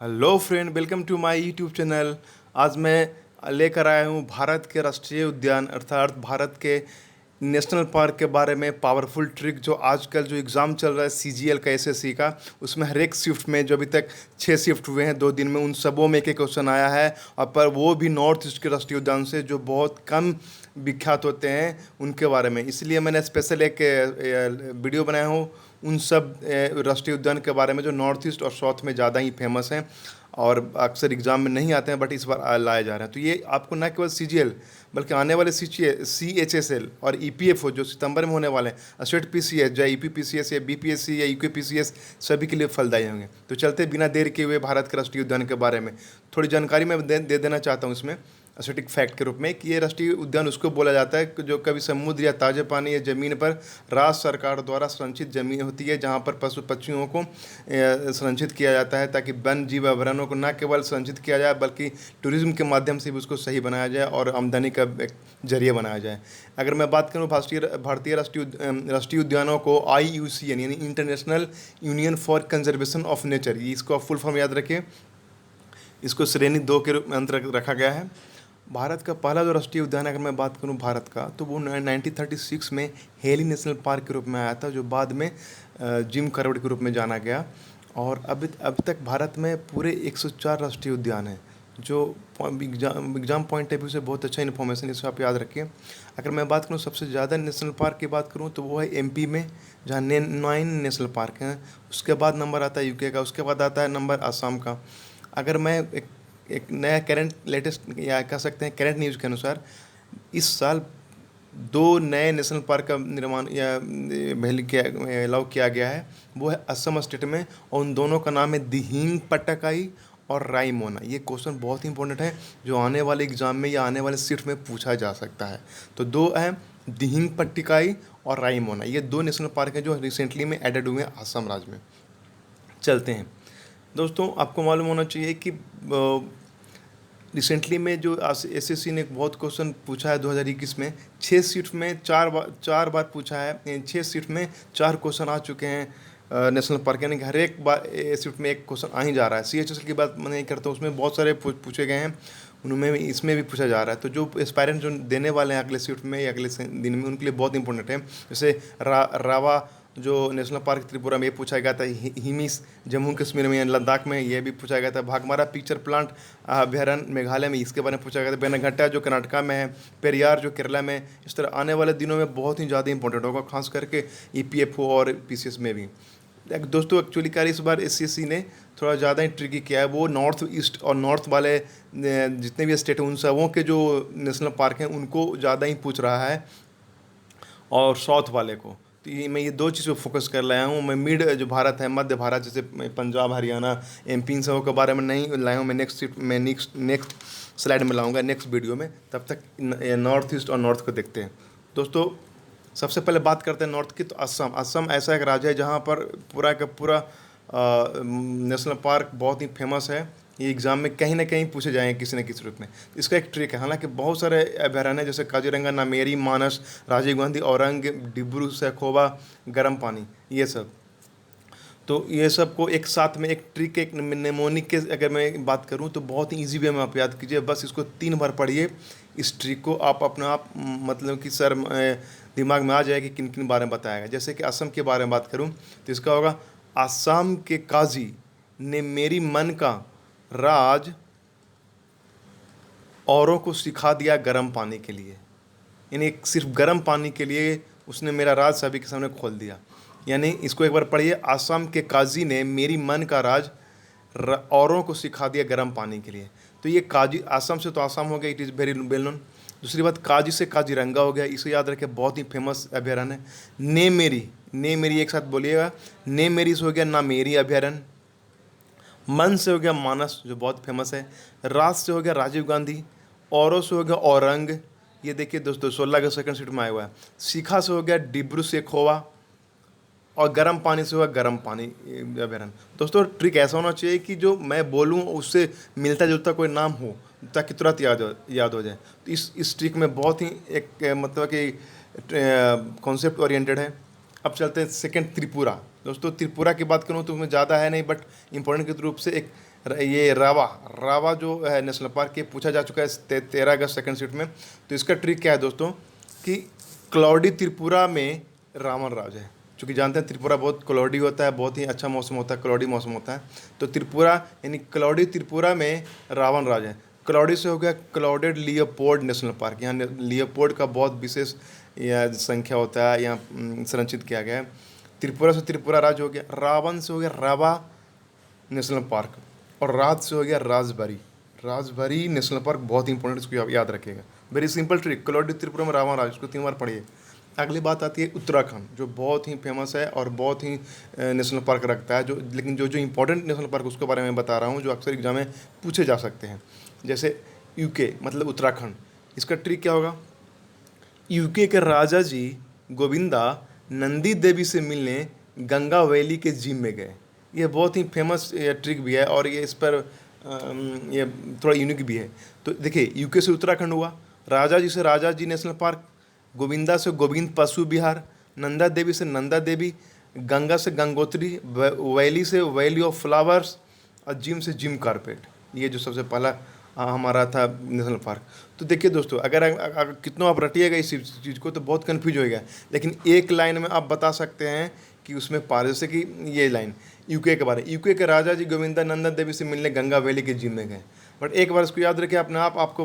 Hello friend, welcome to my YouTube channel. आज मैं लेकर आया हूँ भारत के राष्ट्रीय उद्यान अर्थात भारत के नेशनल पार्क के बारे में पावरफुल ट्रिक। जो आजकल जो एग्ज़ाम चल रहा है सीजीएल का, एसएससी का, उसमें हर एक शिफ्ट में जो अभी तक 6 शिफ्ट हुए हैं 2 दिन में, उन सबों में एक एक क्वेश्चन आया है। और पर वो भी नॉर्थ ईस्ट के राष्ट्रीय उद्यान से जो बहुत कम विख्यात होते हैं उनके बारे में। इसलिए मैंने स्पेशल एक वीडियो बनाया हूँ उन सब राष्ट्रीय उद्यान के बारे में जो नॉर्थ ईस्ट और साउथ में ज़्यादा ही फेमस हैं और अक्सर एग्जाम में नहीं आते हैं, बट इस बार लाए जा रहे हैं। तो ये आपको न केवल सीजीएल बल्कि आने वाले सीएचएसएल और ईपीएफओ जो सितंबर में होने वाले हैं, स्टेट पीसीएस या ईपीपीसीएस या बीपीएससी या यूकेपीसीएस, सभी के लिए फलदायी होंगे। तो चलते बिना देर किए हुए भारत के राष्ट्रीय उद्यान के बारे में थोड़ी जानकारी मैं दे देना चाहता हूँ इसमें स्टैटिक फैक्ट के रूप में कि ये राष्ट्रीय उद्यान उसको बोला जाता है कि जो कभी समुद्र या ताजे पानी या ज़मीन पर राज्य सरकार द्वारा संरक्षित जमीन होती है, जहाँ पर पशु पक्षियों को संरक्षित किया जाता है, ताकि वन जीव अभयारण्यों को न केवल संरक्षित किया जाए बल्कि टूरिज्म के माध्यम से भी उसको सही बनाया जाए और आमदनी का एक जरिए बनाया जाए। अगर मैं बात करूँ भारतीय राष्ट्रीय उद्यानों को IUCN यानी international union for conservation of nature, ये इसको आप फुल फॉर्म याद रखिए, इसको श्रेणी 2 के रूप में अंतर्गत रखा गया है। भारत का पहला जो राष्ट्रीय उद्यान अगर मैं बात करूं भारत का, तो वो 1936 में हेली नेशनल पार्क के रूप में आया था, जो बाद में जिम कॉर्बेट के रूप में जाना गया। और अब तक भारत में पूरे 104 राष्ट्रीय उद्यान हैं, जो एग्जाम पॉइंट ऑफ व्यू से बहुत अच्छा इन्फॉर्मेशन, इसको आप याद रखिए। अगर मैं बात करूँ सबसे ज़्यादा नेशनल पार्क की बात करूँ तो वो है एमपी में, जहाँ 9 नेशनल पार्क हैं। उसके बाद नंबर आता है यूके का, उसके बाद आता है नंबर आसाम का। अगर मैं एक नया करंट लेटेस्ट या कह सकते हैं करंट न्यूज़ के अनुसार, इस साल 2 नए नेशनल पार्क का निर्माण या अलाउ किया गया है। वो है असम स्टेट में, और उन दोनों का नाम है दिहिंग पट्टाकाई और रायमोना। ये क्वेश्चन बहुत ही इंपॉर्टेंट है, जो आने वाले एग्जाम में या आने वाले शिफ्ट में पूछा जा सकता है। तो 2 हैं, दिहिंग पट्टिकाई और रायमोना, ये 2 नेशनल पार्क हैं जो रिसेंटली में एडेड हुए हैं असम राज्य में। चलते हैं दोस्तों, आपको मालूम होना चाहिए कि रिसेंटली में जो एसएससी ने बहुत क्वेश्चन पूछा है 2021 में, 6 शिफ्ट में 4 बार पूछा है। 6 शिफ्ट में 4 क्वेश्चन आ चुके हैं नेशनल पार्क, यानी कि हर एक बार शिफ्ट में एक क्वेश्चन आ ही जा रहा है। सीएचएसएल की बात मैं नहीं करता, उसमें बहुत सारे पूछे गए हैं, उनमें भी इसमें भी पूछा जा रहा है। तो जो एस्पायरेंट जो देने वाले हैं अगले शिफ्ट में या अगले दिन में, उनके लिए बहुत इंपॉर्टेंट है। जैसे रावा जो नेशनल पार्क त्रिपुरा में, ये पूछा गया था। हिमिस जम्मू कश्मीर में, लद्दाख में, ये भी पूछा गया था। भागमारा पिक्चर प्लांट अभ्यारण्य मेघालय में, इसके बारे में पूछा गया था। बेनाघट्टा जो कर्नाटका में है, पेरियार जो केरला में। इस तरह आने वाले दिनों में बहुत ही ज़्यादा इंपॉर्टेंट होगा, खास करके ईपीएफओ और पीसीएस में भी। दोस्तों एक्चुअली क्या इस बार एससीसी ने थोड़ा ज़्यादा ही ट्रिकी किया है। वो नॉर्थ ईस्ट और नॉर्थ वाले जितने भी स्टेट हैं उन सबों के जो नेशनल पार्क हैं उनको ज़्यादा ही पूछ रहा है, और साउथ वाले को। तो ये मैं 2 चीज़ पे फोकस कर लाया हूँ। मैं मिड जो भारत है, मध्य भारत, जैसे पंजाब, हरियाणा, एमपी, इन सबों के बारे में नहीं लाया हूँ। मैं नेक्स्ट स्लाइड में लाऊंगा, नेक्स्ट वीडियो में। तब तक नॉर्थ ईस्ट और नॉर्थ को देखते हैं। दोस्तों सबसे पहले बात करते हैं नॉर्थ की, तो असम ऐसा एक राज्य है जहाँ पर पूरा का पूरा नेशनल पार्क बहुत ही फेमस है। ये एग्ज़ाम में कहीं ना कहीं पूछे जाएंगे किसी न किसी रूप में। इसका एक ट्रिक है, हालांकि बहुत सारे अभयारण्य जैसे काजीरंगा, नामेरी, मानस, राजीव गांधी, औरंग, डिब्रू सैखोवा, गर्म पानी, ये सब। तो ये सब को एक साथ में एक ट्रिक, एक नेमोनिक के अगर मैं बात करूं तो बहुत ही ईजी वे में आप याद कीजिए। बस इसको 3 बार पढ़िए, इस ट्रिक को आप अपने आप मतलब कि सर दिमाग में आ जाएगा कि किन किन बारे में बताएगा। जैसे कि असम के बारे में बात करूं तो इसका होगा, असम के काजी ने मेरी मन का राज औरों को सिखा दिया गर्म पानी के लिए। यानी सिर्फ गर्म पानी के लिए उसने मेरा राज सभी के सामने खोल दिया। यानी इसको एक बार पढ़िए, असम के काजी ने मेरी मन का राज औरों को सिखा दिया गर्म पानी के लिए। तो ये काजी, असम से तो असम हो गया, it is very well known. दूसरी बात, काजी से काजीरंगा हो गया, इसे याद रखें, बहुत ही फेमस अभ्यारण्य है। ने मेरी एक साथ बोलिएगा, ने मेरी से हो गया नामेरी अभ्यारण्य। मन से हो गया मानस, जो बहुत फेमस है। राज से हो गया राजीव गांधी। औरों से हो गया औरंग, ये देखिए दोस्तों 16 का सेकंड सीट में आया हुआ है। शिखा से हो गया डिब्रू सेखोवा, और गर्म पानी से हुआ गर्म पानी अभ्यारण्य। दोस्तों ट्रिक ऐसा होना चाहिए कि जो मैं बोलूँ उससे मिलता जुलता कोई नाम हो, ताकि तुरंत याद हो जाए। तो इस ट्रिक में बहुत ही एक मतलब कि कॉन्सेप्ट ओरिएंटेड है। अब चलते हैं सेकंड, त्रिपुरा। दोस्तों त्रिपुरा की बात करूँ तो उसमें ज़्यादा है नहीं, बट इम्पोर्टेंट के रूप से एक ये रावा रावा जो है नेशनल पार्क, ये पूछा जा चुका है 13 अगस्त सेकंड शिफ्ट में। तो इसका ट्रिक क्या है दोस्तों कि क्लाउडी त्रिपुरा में रावण राज है। चूँकि जानते हैं त्रिपुरा बहुत क्लाउडी होता है, बहुत ही अच्छा मौसम होता है, क्लाउडी मौसम होता है। तो त्रिपुरा यानी क्लाउडी त्रिपुरा में रावण राज है। क्लाउडी से हो गया क्लाउडेड लियोपोल्ड नेशनल पार्क। यहाँ लियोपोल्ड का बहुत विशेष यह संख्या होता है, यहाँ संरक्षित किया गया है। त्रिपुरा से त्रिपुरा राज हो गया। रावण से हो गया रावा नेशनल पार्क। और राज से हो गया राजबारी। राजबारी नेशनल पार्क बहुत इंपॉर्टेंट, इसको याद रखिएगा। Very simple trick, cloudy Tripura में रावण राज, इसको 3 बार पढ़िए। अगली बात आती है उत्तराखंड, जो बहुत ही फेमस है और बहुत ही नेशनल पार्क रखता है। लेकिन जो जो इंपॉर्टेंट नेशनल पार्क उसके बारे में बता रहा हूँ, जो अक्सर एग्जाम में पूछे जा सकते हैं। जैसे यूके मतलब उत्तराखंड, इसका ट्रिक क्या होगा? यूके के राजा जी गोविंदा नंदी देवी से मिलने गंगा वैली के जिम में गए। ये बहुत ही फेमस ट्रिक भी है और ये इस पर ये थोड़ा यूनिक भी है। तो देखिए, यूके से उत्तराखंड हुआ, राजा जी से राजा जी नेशनल पार्क, गोविंदा से गोविंद पशु विहार, नंदा देवी से नंदा देवी, गंगा से गंगोत्री, वैली से वैली ऑफ फ्लावर्स और जिम से जिम कारपेट। ये जो सबसे पहला हमारा था नेशनल पार्क। तो देखिए दोस्तों, अगर कितना आप रटिएगा इस चीज़ को तो बहुत कन्फ्यूज होएगा, लेकिन एक लाइन में आप बता सकते हैं कि उसमें पार, जैसे कि ये लाइन यूके के बारे, यूके के राजा जी गोविंदा नंदा देवी से मिलने गंगा वैली के जिम में गए। बट एक बार इसको याद रखिए अपने आप, आपको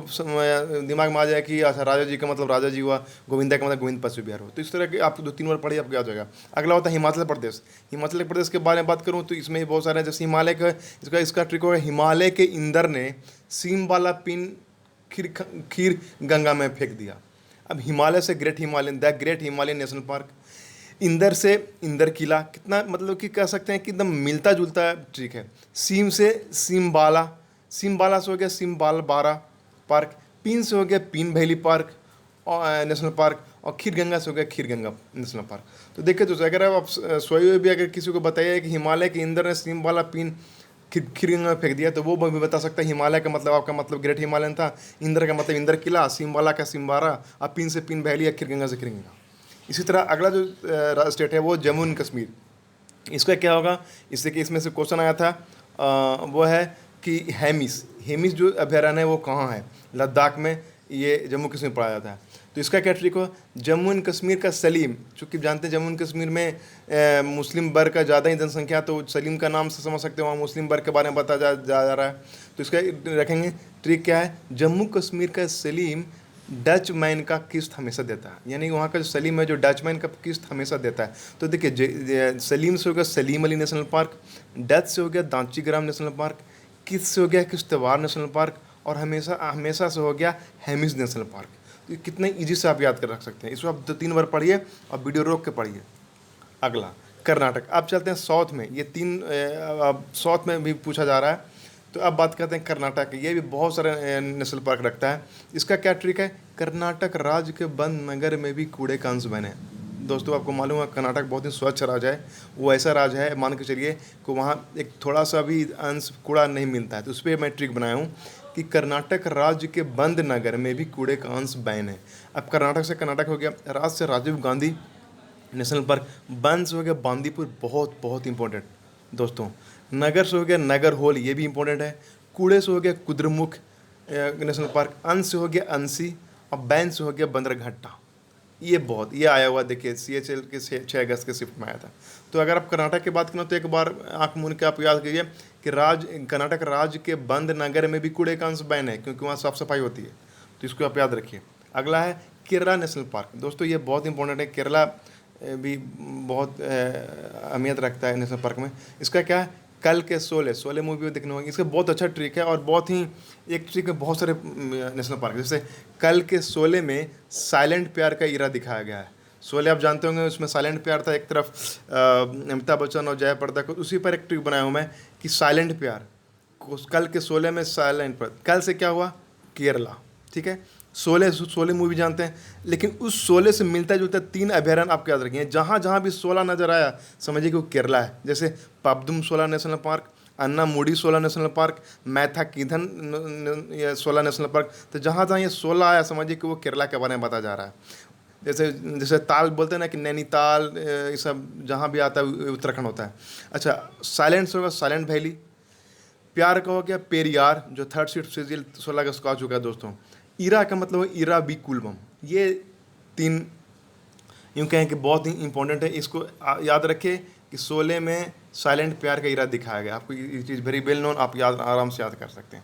दिमाग में आ जाए कि अच्छा राजा जी का मतलब राजा जी हुआ, गोविंदा का मतलब गोविंद पशु विहार हुआ। तो इस तरह के आप 2-3 बार पढ़िए, आपको याद हो जाएगा। अगला होता है हिमाचल प्रदेश। हिमाचल प्रदेश के बारे में बात करूँ तो इसमें बहुत सारे, जैसे हिमालय का इसका ट्रिक होगा, हिमालय के इंद्र ने सीम वाला पिन खीर गंगा में फेंक दिया। अब हिमालय से great Himalayan, the great Himalayan national park. Inder से इंदर किला, कितना मतलब कि कह सकते हैं कि एकदम मिलता जुलता ट्रिक है। सीम से सिमबाला, सिमबाला से हो गया सिमबाल बारा पार्क। पिन से हो गया पिन वैली पार्क और नेशनल पार्क। और खीर गंगा से हो गया खीर गंगा नेशनल पार्क। तो देखिए दोस्तों, अगर आप सोए हुए भी अगर किसी को बताइए कि हिमालय के इंदर ने सिमबाला पिन खीर गंगा में फेंक दिया, तो वो भी बता सकता है हिमालय का मतलब आपका मतलब ग्रेट हिमालयन था, इंदर का मतलब इंदर किला, सिमबाला का सिमबारा, और पिन से पिन वैली, खीर गंगा से खीर गंगा। इसी तरह अगला जो स्टेट है वो जम्मू एंड कश्मीर। इसका क्या होगा, इससे कि इसमें से क्वेश्चन आया था, वो है कि हेमिस, हेमिस जो अभयारण्य है वो कहाँ है? लद्दाख में, ये जम्मू कश्मीर पढ़ा जाता है। तो इसका क्या ट्रिक हो? जम्मू एंड कश्मीर का सलीम, चूँकि जानते हैं जम्मू एंड कश्मीर में मुस्लिम वर्ग का ज़्यादा ही जनसंख्या, तो सलीम का नाम से समझ सकते हो, वहाँ मुस्लिम वर्ग के बारे में बताया जा रहा है। तो इसका रखेंगे ट्रिक क्या है? जम्मू कश्मीर का सलीम डच मैन का किस्त हमेशा देता है, यानी वहाँ का जो सलीम है जो डच मैन का किस्त हमेशा देता है। तो देखिए, सलीम से हो गया Salim Ali national park, Dutch से हो गया दांची ग्राम नेशनल पार्क, किस्त से हो गया किश्तवाड़ नेशनल पार्क, और हमेशा हमेशा से हो गया हेमिस नेशनल पार्क। तो कितने ईजी से आप याद कर रख सकते हैं। इसको आप 2-3 बार पढ़िए और वीडियो रोक के पढ़िए। अगला कर्नाटक। अब चलते हैं साउथ में, ये 3 साउथ में भी पूछा जा रहा है। तो अब बात करते हैं कर्नाटक। ये भी बहुत सारे नेशनल पार्क रखता है। इसका क्या ट्रिक है? कर्नाटक राज्य के वन नगर में भी कूड़े का अंश बने। दोस्तों आपको मालूम है कर्नाटक बहुत ही स्वच्छ राज्य है। वो ऐसा राज्य है, मान के चलिए कि वहाँ एक थोड़ा सा भी अंश कूड़ा नहीं मिलता है। तो उस पर मैं ट्रिक बनाया हूँ कि कर्नाटक राज्य के बंद नगर में भी कूड़े का अंश बैन है। अब कर्नाटक से कर्नाटक हो गया, राज्य से राजीव गांधी नेशनल पार्क, वन से हो गया बांदीपुर, बहुत बहुत इंपॉर्टेंट दोस्तों। नगर से हो गया नगर होल, ये भी इंपॉर्टेंट है। कूड़े से हो गया कुद्रमुख नेशनल पार्क, अंश से हो गया अंसी, और बैन से हो गया बंदरघट्टा। ये आया हुआ देखिए CHL के 6 अगस्त के शिफ्ट में आया था। तो अगर आप कर्नाटक की बात करें तो एक बार आँख मूंद के आप याद कीजिए कि कर्नाटक राज्य के बंद नगर में भी कूड़े का अंश बैन है, क्योंकि वहाँ साफ सफाई होती है। तो इसको आप याद रखिए। अगला है केरला नेशनल पार्क। दोस्तों ये बहुत इंपॉर्टेंट है, केरला भी बहुत अहमियत रखता है नेशनल पार्क में। इसका क्या है? कल के शोले मूवी देखने होगी। इसका बहुत अच्छा ट्रिक है, और बहुत ही एक ट्रिक है बहुत सारे नेशनल पार्क, जैसे कल के शोले में साइलेंट प्यार का इरा दिखाया गया है। शोले आप जानते होंगे, उसमें साइलेंट प्यार था, एक तरफ अमिताभ बच्चन और जयाप्रदा को, उसी पर एक ट्रिक बनाया हूँ मैं कि साइलेंट प्यार, कल के शोले में साइलेंट प्यार। कल से क्या हुआ? केरला, ठीक है। शोले मूवी जानते हैं, लेकिन उस शोले से मिलता जुलता 3 अभयारण्य आपको याद रखेंगे। जहाँ जहाँ भी शोला नजर आया समझिए कि वो केरला है। जैसे पापदुम शोला नेशनल पार्क, अन्ना मुडी शोला नेशनल पार्क, मैथाकीधन शोला नेशनल पार्क। तो जहाँ जहाँ ये शोला आया समझिए कि वो केरला के बारे में बताया जा रहा है। जैसे जैसे ताल बोलते हैं ना कि नैनीताल, ये सब जहाँ भी आता है उत्तराखंड होता है। अच्छा, साइलेंट होगा साइलेंट वैली, प्यार का हो गया पेरियार, जो थर्ड सीट सीरियल 16 अगस्त को आ चुका है दोस्तों। इरा का मतलब है इरा बी कुलबम। ये 3 यूँ कहें कि बहुत ही इंपॉर्टेंट है। इसको याद रखें कि 16 में साइलेंट प्यार का इरा दिखाया गया। आपको ये चीज़ वेरी वेल नोन, आप याद आराम से याद कर सकते हैं।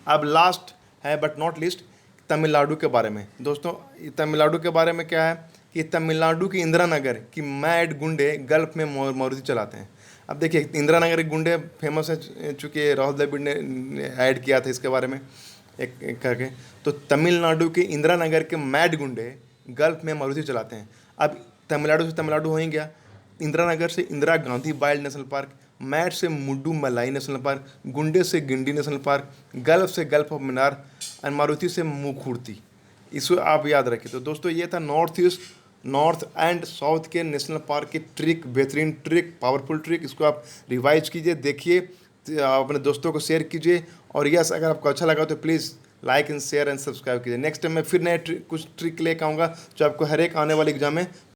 अब लास्ट है बट नॉट लिस्ट, तमिलनाडु के बारे में दोस्तों। तमिलनाडु के बारे में क्या है कि तमिलनाडु की इंदिरा नगर की मैड गुंडे गल्फ में मारुति चलाते हैं। अब देखिए, इंदिरा नगर के गुंडे फेमस है, चूँकि राहुल द्रविड़ ने ऐड किया था इसके बारे में एक करके। तो तमिलनाडु के इंदिरा नगर के मैड गुंडे गल्फ में मारुति चलाते हैं। अब तमिलनाडु से तमिलनाडु हो ही गया, इंदिरा नगर से Indira Gandhi wild national park, mad से मुड्डू मलाई नेशनल पार्क, गुंडे से गिंडी नेशनल पार्क, गल्फ से गल्फ ऑफ मीनार और मारुति से मुखूर्ती। इसको आप याद रखिए। तो दोस्तों ये था north east, north and south के नेशनल पार्क की ट्रिक, बेहतरीन ट्रिक, पावरफुल ट्रिक। इसको आप रिवाइज कीजिए, देखिए, अपने दोस्तों को शेयर कीजिए। और यस, अगर आपको अच्छा लगा तो please like and share and subscribe कीजिए। नेक्स्ट टाइम मैं फिर नए कुछ ट्रिक लेकर आऊँगा जो आपको हर एक आने वाले एग्जाम में